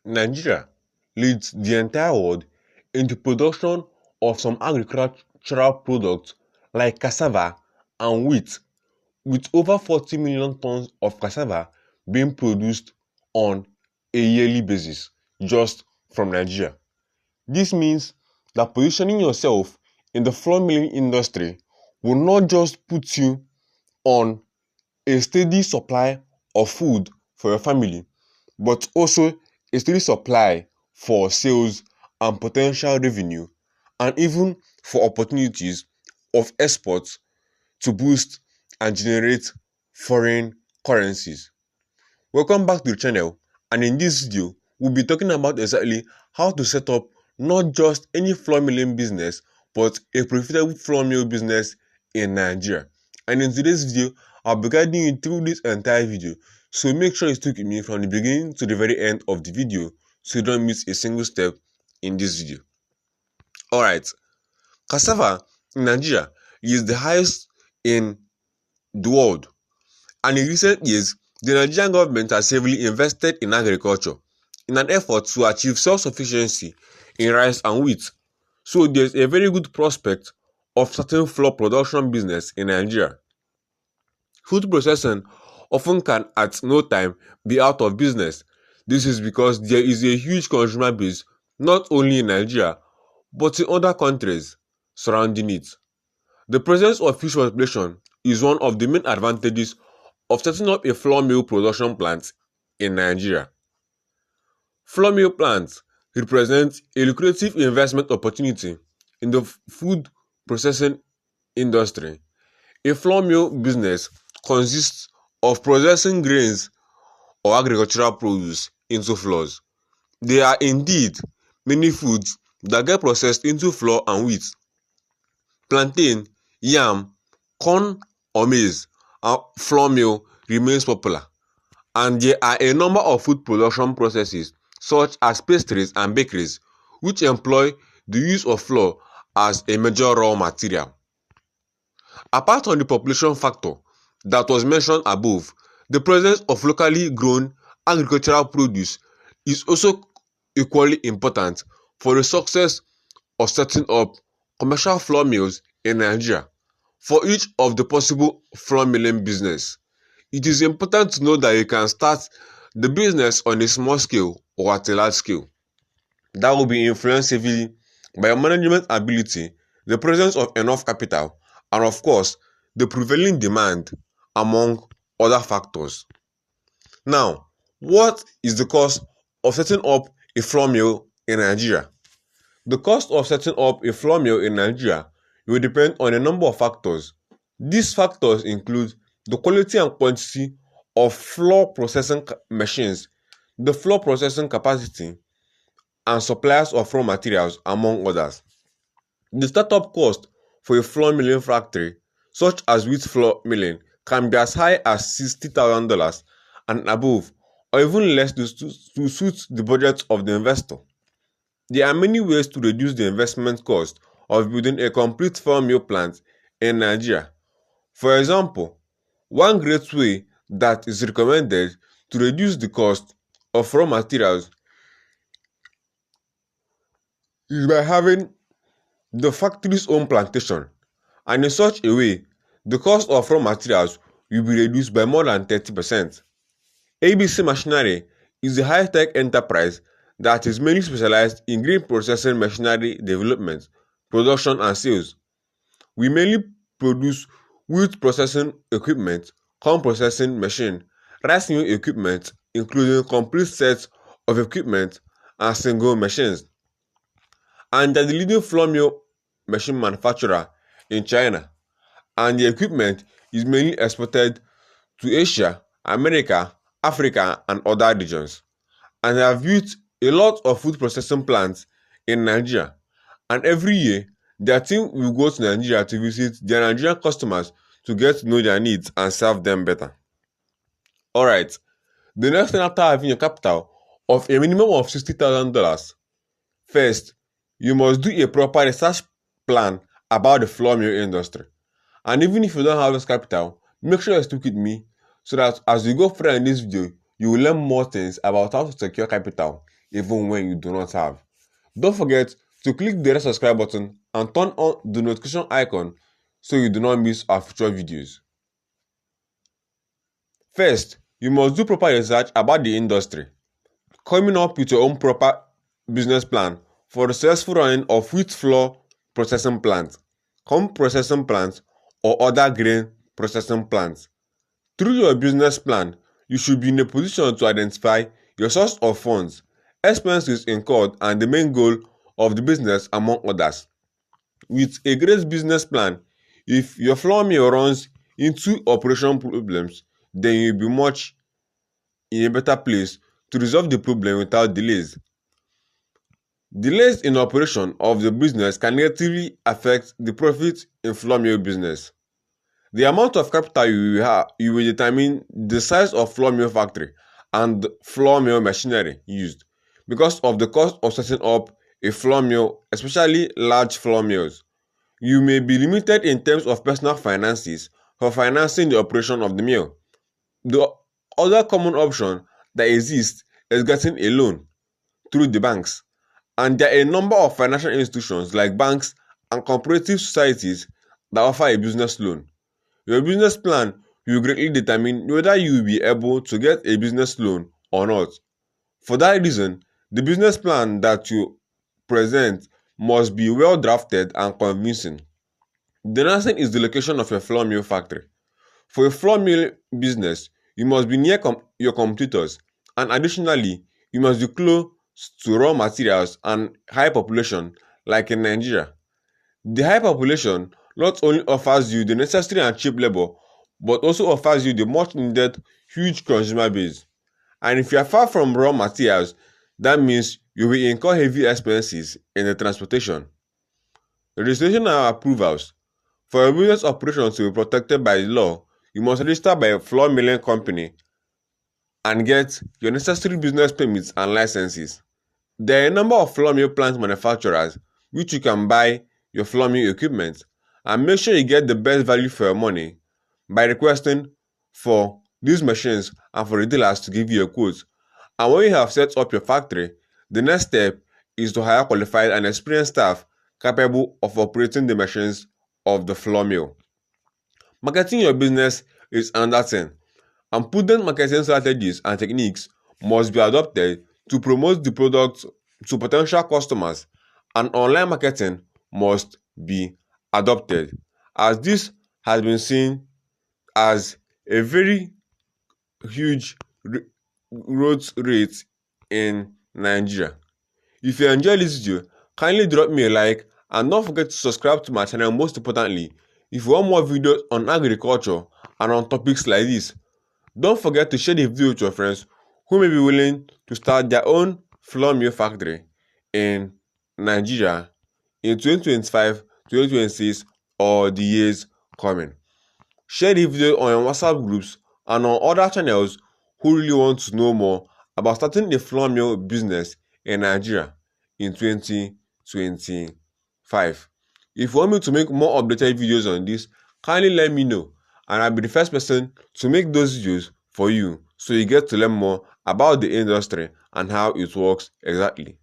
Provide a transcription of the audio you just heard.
Nigeria leads the entire world in the production of some agricultural products like cassava and wheat, with over 40 million tons of cassava being produced on a yearly basis just from Nigeria. This means that positioning yourself in the flour milling industry will not just put you on a steady supply of food for your family, but also a steady supply for sales and potential revenue, and even for opportunities of exports to boost and generate foreign currencies. Welcome back to the channel, and in this video, we'll be talking about exactly how to set up not just any flour milling business, but a profitable flour mill business in Nigeria. And in today's video, I'll be guiding you through this entire video, so make sure you stick with me from the beginning to the very end of the video so you don't miss a single step in this video. Alright, cassava in Nigeria is the highest in the world, and in recent years, the Nigerian government has heavily invested in agriculture in an effort to achieve self-sufficiency in rice and wheat. So there's a very good prospect of starting flour production business in Nigeria. Food processing often can at no time be out of business. This is because there is a huge consumer base not only in Nigeria but in other countries surrounding it. The presence of fish population is one of the main advantages of setting up a flour mill production plant in Nigeria. Flour mill plants represent a lucrative investment opportunity in the food processing industry. A flour mill business consists of processing grains or agricultural produce into flours. There are indeed many foods that get processed into flour and wheat. Plantain, yam, corn or maize flour mill remains popular, and there are a number of food production processes such as pastries and bakeries which employ the use of flour as a major raw material. Apart from the population factor that was mentioned above, the presence of locally grown agricultural produce is also equally important for the success of setting up commercial flour mills in Nigeria. For each of the possible flour milling business, it is important to know that you can start the business on a small scale or at a large scale. That will be influenced heavily by your management ability, the presence of enough capital, and of course, the prevailing demand, among other factors. Now, what is the cost of setting up a flour mill in Nigeria? The cost of setting up a flour mill in Nigeria will depend on a number of factors. These factors include the quality and quantity of flour processing machines, the flour processing capacity, and suppliers of raw materials, among others. The startup cost for a flour milling factory, such as wheat flour milling, can be as high as $60,000 and above, or even less to suit the budget of the investor. There are many ways to reduce the investment cost of building a complete flour mill plant in Nigeria. For example, one great way that is recommended to reduce the cost of raw materials is by having the factory's own plantation, and in such a way, the cost of raw materials will be reduced by more than 30%. ABC Machinery is a high-tech enterprise that is mainly specialized in grain processing machinery development, production, and sales. We mainly produce wheat processing equipment, corn processing machine, rice mill equipment, including complete sets of equipment and single machines. And they are the leading flour mill machine manufacturer in China, and the equipment is mainly exported to Asia, America, Africa, and other regions. And they have built a lot of food processing plants in Nigeria, and every year their team will go to Nigeria to visit their Nigerian customers to get to know their needs and serve them better. Alright, the next thing after having a capital of a minimum of $60,000, first, you must do a proper research plan about the flour mill industry. And even if you don't have this capital, make sure you stick with me so that as we go further in this video, you will learn more things about how to secure capital even when you do not have. Don't forget to click the red subscribe button and turn on the notification icon so you do not miss our future videos. First, you must do proper research about the industry, coming up with your own proper business plan for the successful running of wheat flour processing plants, corn processing plants, or other grain processing plants. Through your business plan, you should be in a position to identify your source of funds, expenses incurred, and the main goal of the business, among others. With a great business plan, if your flour mill runs into operational problems, then you'll be much in a better place to resolve the problem without delays. Delays in operation of the business can negatively affect the profit in flour mill business. The amount of capital you will determine the size of flour mill factory and flour mill machinery used because of the cost of setting up a flour mill, especially large flour mills. You may be limited in terms of personal finances for financing the operation of the mill. The other common option that exists is getting a loan through the banks, and there are a number of financial institutions like banks and cooperative societies that offer a business loan. Your business plan will greatly determine whether you will be able to get a business loan or not. For that reason, the business plan that you present must be well drafted and convincing. The next thing is the location of your flour mill factory. For a flour mill business, you must be near your competitors, and additionally, you must be close to raw materials and high population like in Nigeria. The high population not only offers you the necessary and cheap labor, but also offers you the much needed huge consumer base. And if you are far from raw materials, that means you will incur heavy expenses in the transportation. The registration and approvals. For a business operation to be protected by the law, you must register by a flour milling company and get your necessary business permits and licenses. There are a number of flour mill plant manufacturers which you can buy your flour mill equipment, and make sure you get the best value for your money by requesting for these machines and for the dealers to give you a quote. And when you have set up your factory, the next step is to hire qualified and experienced staff capable of operating the machines of the flour mill. Marketing your business is another thing, and prudent marketing strategies and techniques must be adopted to promote the product to potential customers, and online marketing must be adopted, as this has been seen as a very huge growth rate in Nigeria. If you enjoy this video, kindly drop me a like and don't forget to subscribe to my channel. Most importantly, if you want more videos on agriculture and on topics like this, don't forget to share the video with your friends who may be willing to start their own flour mill factory in Nigeria in 2025, 2026, or the years coming. Share the video on your WhatsApp groups and on other channels who really want to know more about starting a flour mill business in Nigeria in 2025. If you want me to make more updated videos on this, kindly let me know, and I'll be the first person to make those videos for you so you get to learn more about the industry and how it works exactly.